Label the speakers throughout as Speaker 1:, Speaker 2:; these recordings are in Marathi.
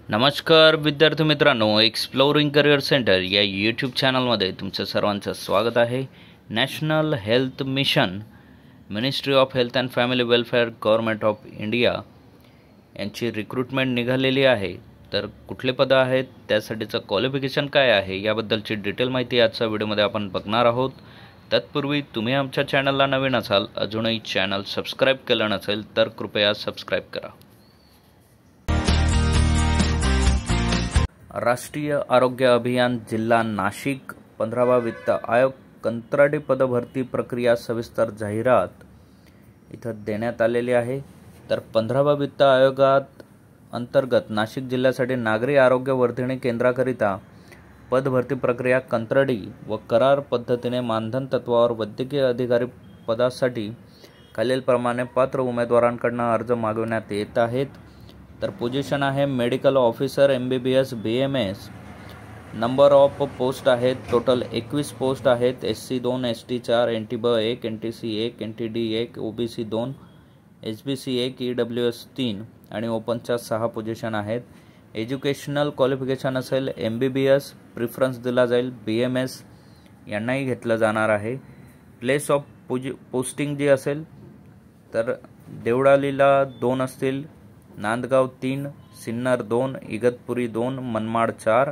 Speaker 1: नमस्कार विद्यार्थी मित्रांनो, एक्सप्लोरिंग करिअर सेंटर या यूट्यूब चॅनलमध्ये तुमचं सर्वांचं स्वागत आहे. National health mission, ministry of health and family welfare, government of India यांची रिक्रुटमेंट निघालेली आहे. तर कुठले पदं आहेत, त्यासाठीचं क्वालिफिकेशन काय आहे, याबद्दलची डिटेल माहिती आजच्या व्हिडिओमध्ये आपण बघणार आहोत. तत्पूर्वी तुम्ही आमच्या चॅनलला नवीन असाल, अजूनही चॅनल सबस्क्राईब केलं नसेल तर कृपया सबस्क्राईब करा. राष्ट्रीय आरोग्य अभियान जिल्हा नाशिक 15वा वित्त आयोग कंत्राटी पदभरती प्रक्रिया सविस्तर जाहिरात इथं देण्यात आलेली आहे. तर 15वा वित्त आयोगात अंतर्गत नाशिक जिल्ह्यासाठी नागरी आरोग्य वर्धिनी केंद्राकरिता पदभरती प्रक्रिया कंत्राटी व करार पद्धतीने मानधन तत्वावर वैद्यकीय अधिकारी पदासाठी खालीलप्रमाणे पात्र उमेदवारांकडून अर्ज मागवण्यात येत आहेत. तर पोझिशन आहे medical officer MBBS BMS. Number of post आहेत टोटल 21 पोस्ट आहेत. SC 2, ST 4, NT 1, NTC 1, NTD 1, OBC 2, SBC 1, EWS 3 आणि ओपनच्या 6 पोझिशन आहेत. एज्युकेशनल क्वालिफिकेशन असेल MBBS, प्रिफरन्स दिला जाईल BMS यांनाही घेतलं जाणार आहे. प्लेस ऑफ पोस्टिंग जी असेल तर देवळालीला 2 असतील, नांदगाव 3, सिन्नर 2, इगतपुरी 2, मनमाड 4,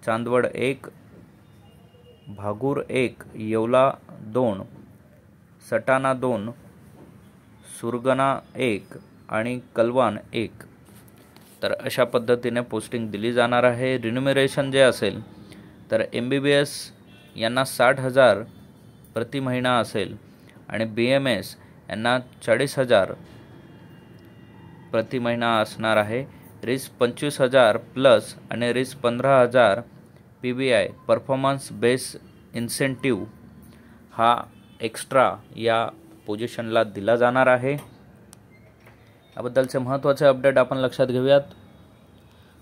Speaker 1: चांदवड 1, भागूर 1, येवला 2, सटाणा 2, सुरगणा 1 आणि कलवान 1. तर अशा पद्धतीने पोस्टिंग दिली जाणार आहे. रिन्युमरेशन जे असेल तर MBBS यांना 60,000 प्रति महिना असेल आणि BMS यांना 40,000 प्रति महिना असणार आहे. रिस्क 25,000 प्लस आणि risk 15,000 PBI performance base incentive हा एक्स्ट्रा या पोझिशनला दिला जाणार आहे. याबद्दलचे महत्त्वाचे अपडेट आपण लक्षात घेऊयात.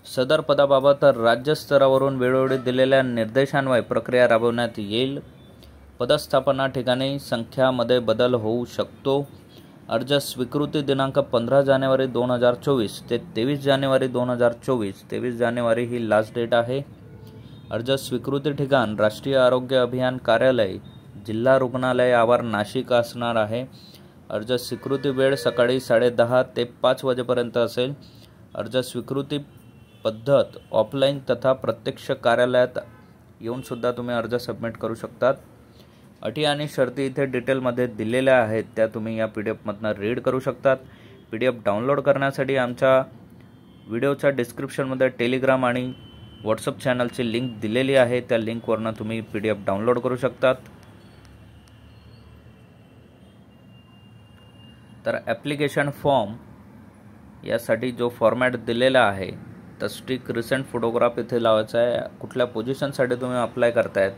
Speaker 1: सदर पदाबाबत राज्यस्तरावरून वेळोवेळी दिलेल्या निर्देशान्वये प्रक्रिया राबवण्यात येईल. पदस्थापना ठिकाणी संख्यामध्ये बदल होऊ शकतो. अर्ज स्वीकृती दिनांक 15 जानेवारी 2024 ते 23 जानेवारी 2024. 23 जानेवारी ही लास्ट डेट आहे. अर्ज स्वीकृती ठिकाण राष्ट्रीय आरोग्य अभियान कार्यालय, जिल्हा रुग्णालय आवार नाशिक असणार आहे. अर्ज स्वीकृती वेळ सकाळी 10:30 ते 5 वाजेपर्यंत असेल. अर्ज स्वीकृती पद्धत ऑफलाईन तथा प्रत्यक्ष कार्यालयात येऊनसुद्धा तुम्ही अर्ज सबमिट करू शकतात. अटी आणि शर्ती इथे डिटेलमध्ये दिलेल्या आहेत, त्या तुम्ही या PDF मधनं रीड करू शकतात. PDF डाउनलोड करण्यासाठी आमच्या व्हिडिओच्या डिस्क्रिप्शनमध्ये टेलिग्राम आणि व्हॉट्सअप चॅनलची लिंक दिलेली आहे. त्या लिंकवरनं तुम्ही PDF डाउनलोड करू शकतात. तर ॲप्लिकेशन फॉर्म यासाठी जो फॉर्मॅट दिलेला आहे तर स्टिक रिसेंट फोटोग्राफ इथे लावायचा आहे. कुठल्या पोझिशनसाठी तुम्ही अप्लाय करतायत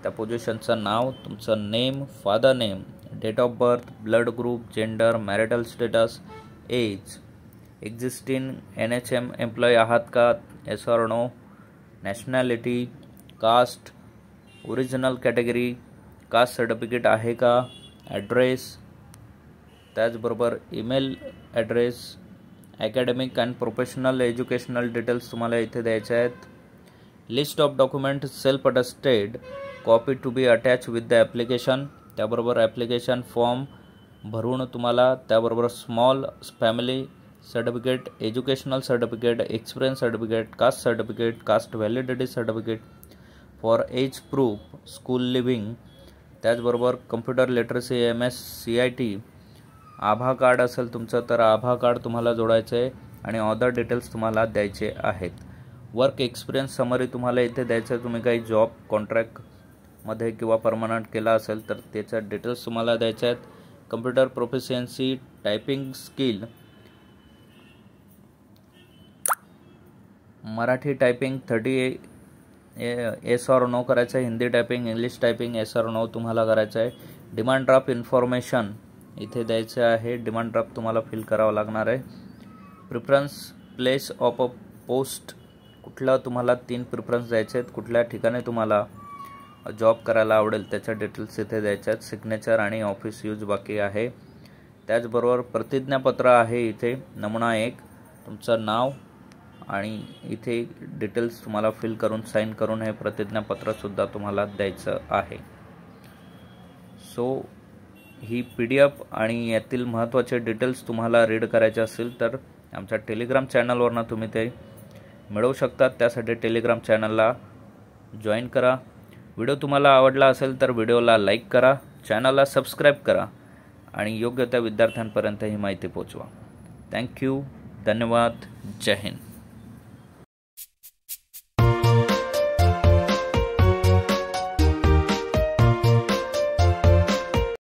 Speaker 1: त्या पोझिशनचं नाव, तुमचं name, father name, date of birth, blood group, gender, marital status, age, existing NHM employee आहात का, yes or no, nationality, caste, original category, caste certificate आहे का, ॲड्रेस, त्याचबरोबर email address, academic and professional educational details तुम्हाला इथे द्यायचे आहेत. List of document self attested copy to be attach with the application. त्याबरोबर ॲप्लिकेशन फॉर्म भरून तुम्हाला त्याबरोबर small family certificate, educational certificate, experience certificate, caste certificate, caste validity certificate for age proof, school living, त्याचबरोबर कम्प्युटर लिटरसी MS CIT, आभा कार्ड असेल तुमचं तर आभा कार्ड तुम्हाला जोडायचं आहे आणि अदर डिटेल्स तुम्हाला द्यायचे आहेत. वर्क एक्सपिरियन्स समरी तुम्हाला इथे द्यायचं आहे. तुम्ही काही जॉब कॉन्ट्रॅक्टमध्ये किंवा परमनंट केला असेल तर त्याच्या डिटेल्स तुम्हाला द्यायच्या आहेत. Computer proficiency, typing skill, Marathi typing 30 yes or no करायचं आहे. Hindi typing, English typing yes or no तुम्हाला करायचं आहे. डिमांड ड्राफ्ट इन्फॉर्मेशन इथे द्यायचं आहे. डिमांड ड्राफ्ट तुम्हाला फिल करावं लागणार आहे. Preference place of a post, कुठला तुम्हाला 3 प्रिफरन्स द्यायचे आहेत, कुठल्या ठिकाणी तुम्हाला जॉब करायला आवडेल त्याच्या डिटेल्स इथे द्यायच्या आहेत. सिग्नेचर आणि ऑफिस यूज बाकी आहे. त्याचबरोबर प्रतिज्ञापत्र आहे इथे. नमुना 1, तुमचं नाव, आणि इथे डिटेल्स तुम्हाला फिल करून साईन करून हे प्रतिज्ञापत्रसुद्धा तुम्हाला द्यायचं आहे. सो ही PDF आणि यातील महत्त्वाचे डिटेल्स तुम्हाला रीड करायचे असेल तर आमच्या टेलिग्राम चॅनलवरनं तुम्ही ते मिळवू शकतात. त्यासाठी टेलिग्राम चॅनलला जॉईन करा. व्हिडिओ तुम्हाला आवडला असेल तर व्हिडिओला लाईक करा, चॅनलला सबस्क्राईब करा आणि योग्य त्या विद्यार्थ्यांपर्यंत ही माहिती पोहोचवा. थँक्यू. धन्यवाद. जय हिंद.